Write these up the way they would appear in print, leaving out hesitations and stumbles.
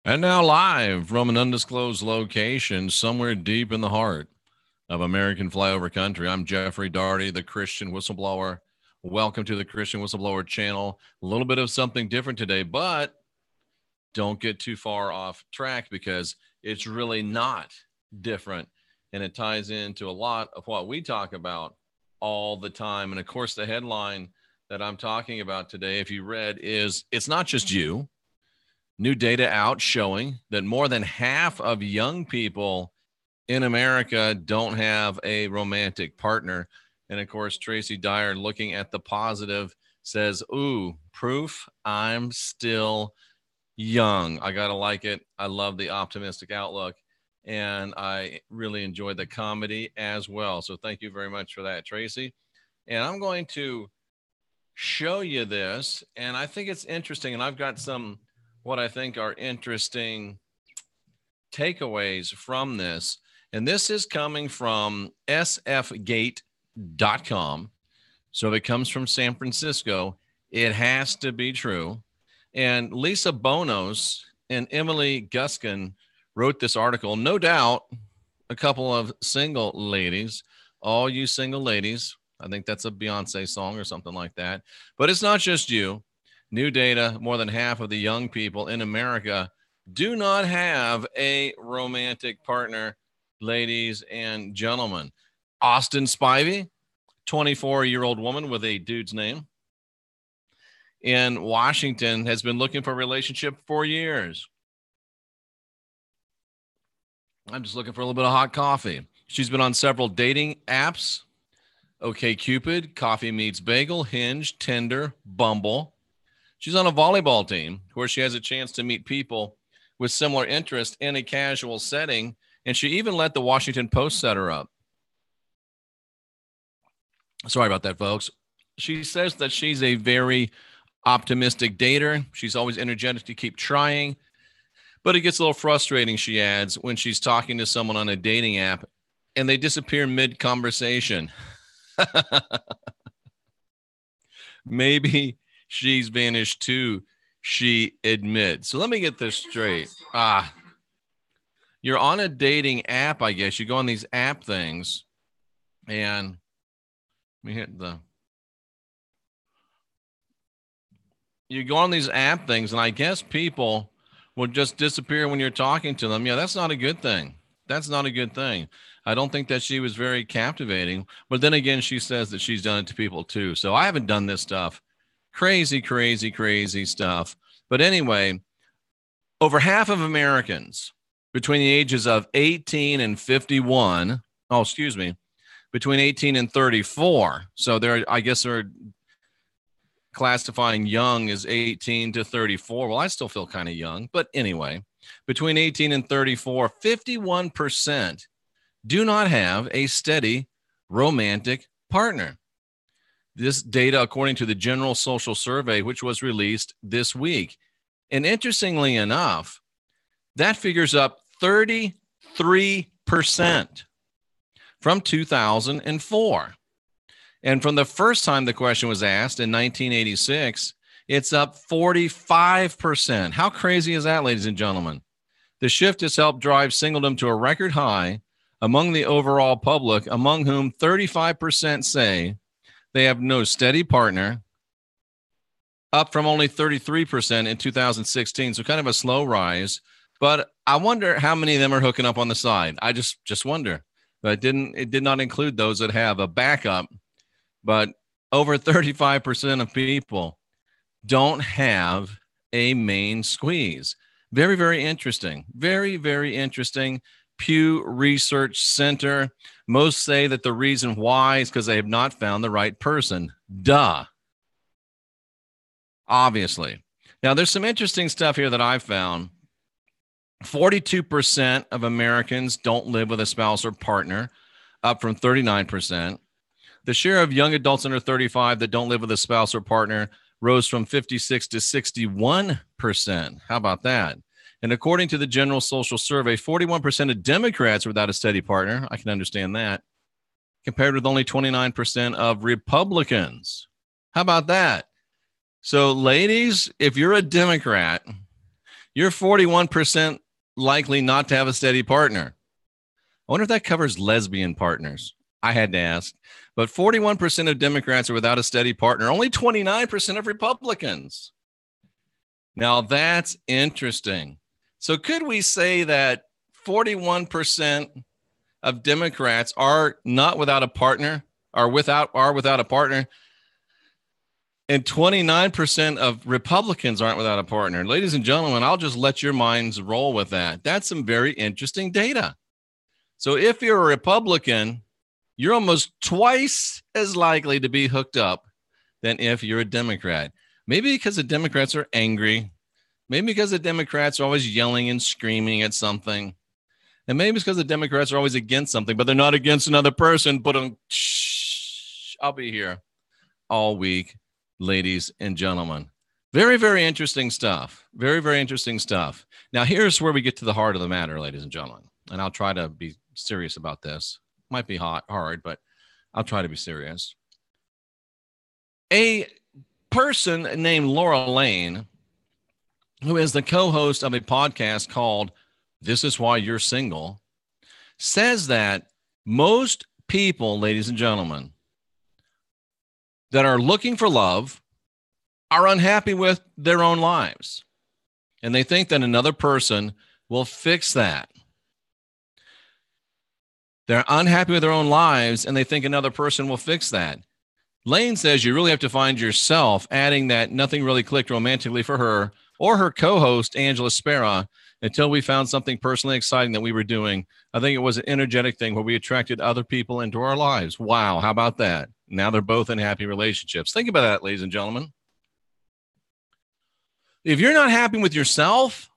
And now live from an undisclosed location somewhere deep in the heart of American flyover country, I'm Jeffrey Daugherty, the Christian Whistleblower. Welcome to the Christian Whistleblower channel. A little bit of something different today, but don't get too far off track because it's really not different. And it ties into a lot of what we talk about all the time. And of course, the headline that I'm talking about today, if you read, is It's Not Just You. New data out showing that more than half of young people in America don't have a romantic partner. And of course, Tracy Dyer, looking at the positive, says, ooh, proof I'm still young. I got to like it. I love the optimistic outlook. And I really enjoyed the comedy as well. So thank you very much for that, Tracy. And I'm going to show you this. And I think it's interesting. And I've got some what I think are interesting takeaways from this. And this is coming from sfgate.com. So if it comes from San Francisco, it has to be true. And Lisa Bonos and Emily Guskin wrote this article. No doubt a couple of single ladies, all you single ladies, I think that's a Beyonce song or something like that. But it's not just you. New data, more than half of the young people in America do not have a romantic partner, ladies and gentlemen. Austin Spivey, 24-year-old woman with a dude's name in Washington, has been looking for a relationship for years. I'm just looking for a little bit of hot coffee. She's been on several dating apps: OkCupid, Coffee Meets Bagel, Hinge, Tinder, Bumble. She's on a volleyball team where she has a chance to meet people with similar interests in a casual setting, and she even let the Washington Post set her up. Sorry about that, folks. She says that she's a very optimistic dater. She's always energetic to keep trying, but it gets a little frustrating, she adds, when she's talking to someone on a dating app and they disappear mid-conversation. Maybe she's vanished too, she admits. So let me get this straight. You're on a dating app, I guess. You go on these app things, and let me hit the. You go on these app things, and I guess people will just disappear when you're talking to them. Yeah, that's not a good thing. That's not a good thing. I don't think that she was very captivating. But then again, she says that she's done it to people too. So I haven't done this stuff. Crazy, crazy, crazy stuff. But anyway, over half of Americans between the ages of 18 and 51, between 18 and 34. So I guess they're classifying young as 18 to 34. Well, I still feel kind of young. But anyway, between 18 and 34, 51% do not have a steady romantic partner. This data, according to the General Social Survey, which was released this week. And interestingly enough, that figure's up 33% from 2004. And from the first time the question was asked in 1986, it's up 45%. How crazy is that, ladies and gentlemen? The shift has helped drive singledom to a record high among the overall public, among whom 35% say they have no steady partner, up from only 33% in 2016. So kind of a slow rise. But I wonder how many of them are hooking up on the side. I just wonder. But it did not include those that have a backup. But over 35% of people don't have a main squeeze. Very, very interesting. Very, very interesting. Pew Research Center. Most say that the reason why is because they have not found the right person. Duh. Obviously. Now, there's some interesting stuff here that I've found. 42% of Americans don't live with a spouse or partner, up from 39%. The share of young adults under 35 that don't live with a spouse or partner rose from 56 to 61%. How about that? And according to the General Social Survey, 41% of Democrats are without a steady partner. I can understand that. Compared with only 29% of Republicans. How about that? So, ladies, if you're a Democrat, You're 41% likely not to have a steady partner. I wonder if that covers lesbian partners. I had to ask. But 41% of Democrats are without a steady partner, only 29% of Republicans. Now, that's interesting. So could we say that 41% of Democrats are not without a partner, are without a partner, and 29% of Republicans aren't without a partner? Ladies and gentlemen, I'll just let your minds roll with that. That's some very interesting data. So if you're a Republican, you're almost twice as likely to be hooked up than if you're a Democrat. Maybe because the Democrats are angry. Maybe because the Democrats are always yelling and screaming at something. And maybe it's because the Democrats are always against something, but they're not against another person. But I'll be here all week, ladies and gentlemen. Very, very interesting stuff. Very, very interesting stuff. Now, here's where we get to the heart of the matter, ladies and gentlemen. And I'll try to be serious about this. Might be hard, but I'll try to be serious. A person named Laura Lane, who is the co-host of a podcast called This Is Why You're Single, says that most people, ladies and gentlemen, that are looking for love are unhappy with their own lives. And they think that another person will fix that. They're unhappy with their own lives, and they think another person will fix that. Lane says you really have to find yourself, adding that nothing really clicked romantically for her or her co-host, Angela Spera, until we found something personally exciting that we were doing. I think it was an energetic thing where we attracted other people into our lives. Wow, how about that? Now they're both in happy relationships. Think about that, ladies and gentlemen. If you're not happy with yourself,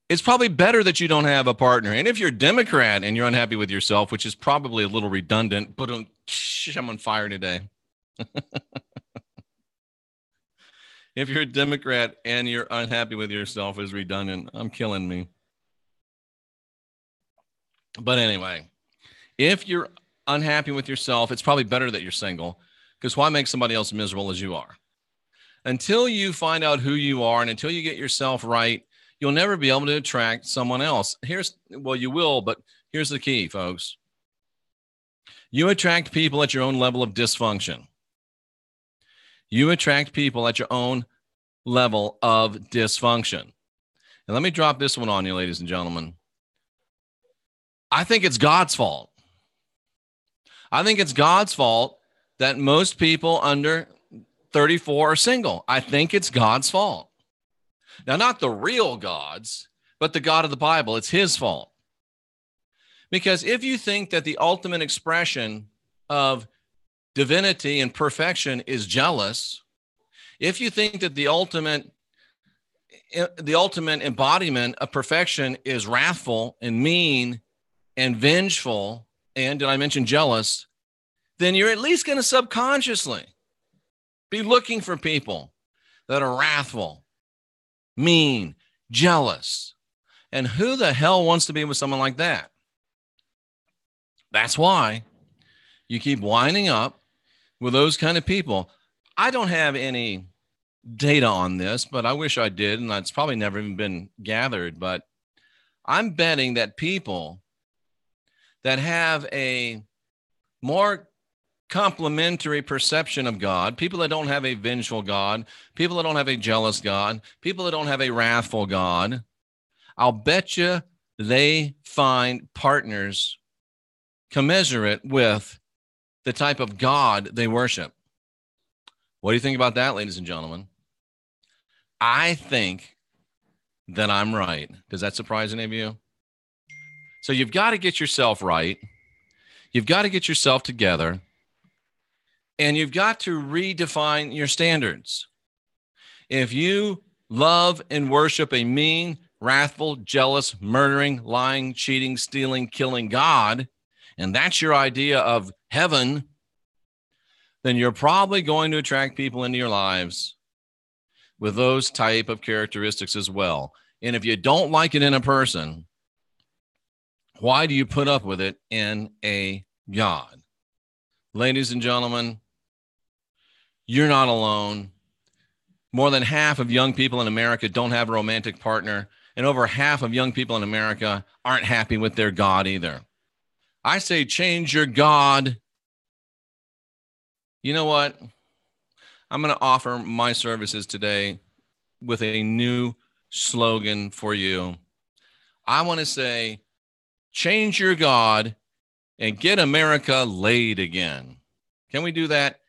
it's probably better that you don't have a partner. And if you're a Democrat and you're unhappy with yourself, which is probably a little redundant, but I'm on fire today. If you're a Democrat and you're unhappy with yourself is redundant. I'm killing me. But anyway, if you're unhappy with yourself, it's probably better that you're single, because why make somebody else miserable as you are? Until you find out who you are and until you get yourself right, you'll never be able to attract someone else. You will, but here's the key, folks. You attract people at your own level of dysfunction. You attract people at your own level of dysfunction. And let me drop this one on you, ladies and gentlemen. I think it's God's fault. I think it's God's fault that most people under 34 are single. I think it's God's fault. Now, not the real God's, but the God of the Bible. It's his fault. Because if you think that the ultimate expression of divinity and perfection is jealous, if you think that the ultimate embodiment of perfection is wrathful and mean and vengeful, and did I mention jealous, then you're at least going to subconsciously be looking for people that are wrathful, mean, jealous. And who the hell wants to be with someone like that? That's why you keep winding up with those kind of people. I don't have any data on this, but I wish I did, and it's probably never even been gathered. But I'm betting that people that have a more complementary perception of God, people that don't have a vengeful God, people that don't have a jealous God, people that don't have a wrathful God, I'll bet you they find partners commensurate with the type of God they worship. What do you think about that, ladies and gentlemen? I think that I'm right. Does that surprise any of you? So you've got to get yourself right. You've got to get yourself together. And you've got to redefine your standards. If you love and worship a mean, wrathful, jealous, murdering, lying, cheating, stealing, killing God, and that's your idea of heaven, then you're probably going to attract people into your lives with those type of characteristics as well. And if you don't like it in a person, why do you put up with it in a God? Ladies and gentlemen, you're not alone. More than half of young people in America don't have a romantic partner, and over half of young people in America aren't happy with their God either. I say change your God. You know what? I'm going to offer my services today with a new slogan for you. I want to say, change your God and get America laid again. Can we do that?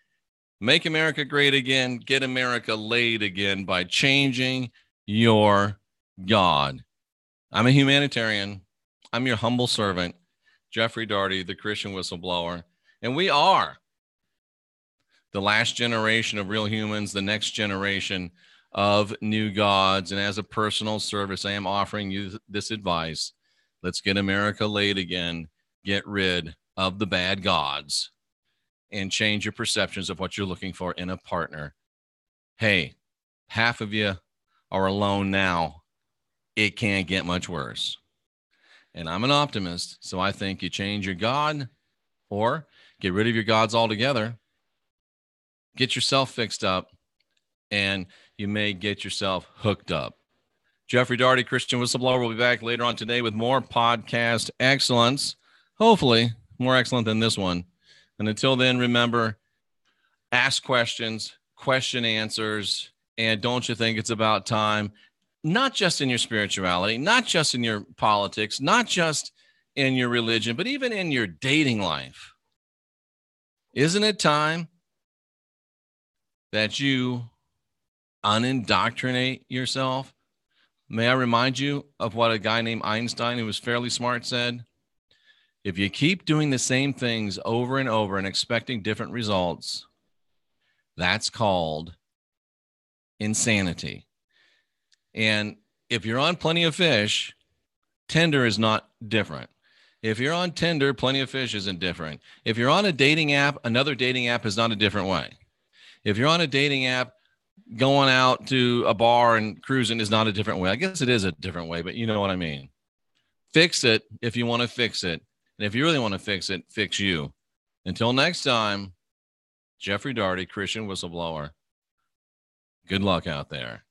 Make America great again, get America laid again by changing your God. I'm a humanitarian. I'm your humble servant, Jeffrey Daugherty, the Christian whistleblower. And we are the last generation of real humans, the next generation of new gods. And as a personal service, I am offering you this advice. Let's get America laid again. Get rid of the bad gods and change your perceptions of what you're looking for in a partner. Hey, half of you are alone now. It can't get much worse. And I'm an optimist, so I think you change your God or get rid of your gods altogether. Get yourself fixed up, and you may get yourself hooked up. Jeffrey Daugherty, Christian Whistleblower, will be back later on today with more podcast excellence. Hopefully, more excellent than this one. And until then, remember, ask questions, question answers, and don't you think it's about time, not just in your spirituality, not just in your politics, not just in your religion, but even in your dating life. Isn't it time that you unindoctrinate yourself? May I remind you of what a guy named Einstein, who was fairly smart, said? If you keep doing the same things over and over and expecting different results, that's called insanity. And if you're on Plenty of Fish, Tinder is not different. If you're on Tinder, Plenty of Fish isn't different. If you're on a dating app, another dating app is not a different way. If you're on a dating app, going out to a bar and cruising is not a different way. I guess it is a different way, but you know what I mean. Fix it if you want to fix it. And if you really want to fix it, fix you. Until next time, Jeffrey Daugherty, Christian Whistleblower. Good luck out there.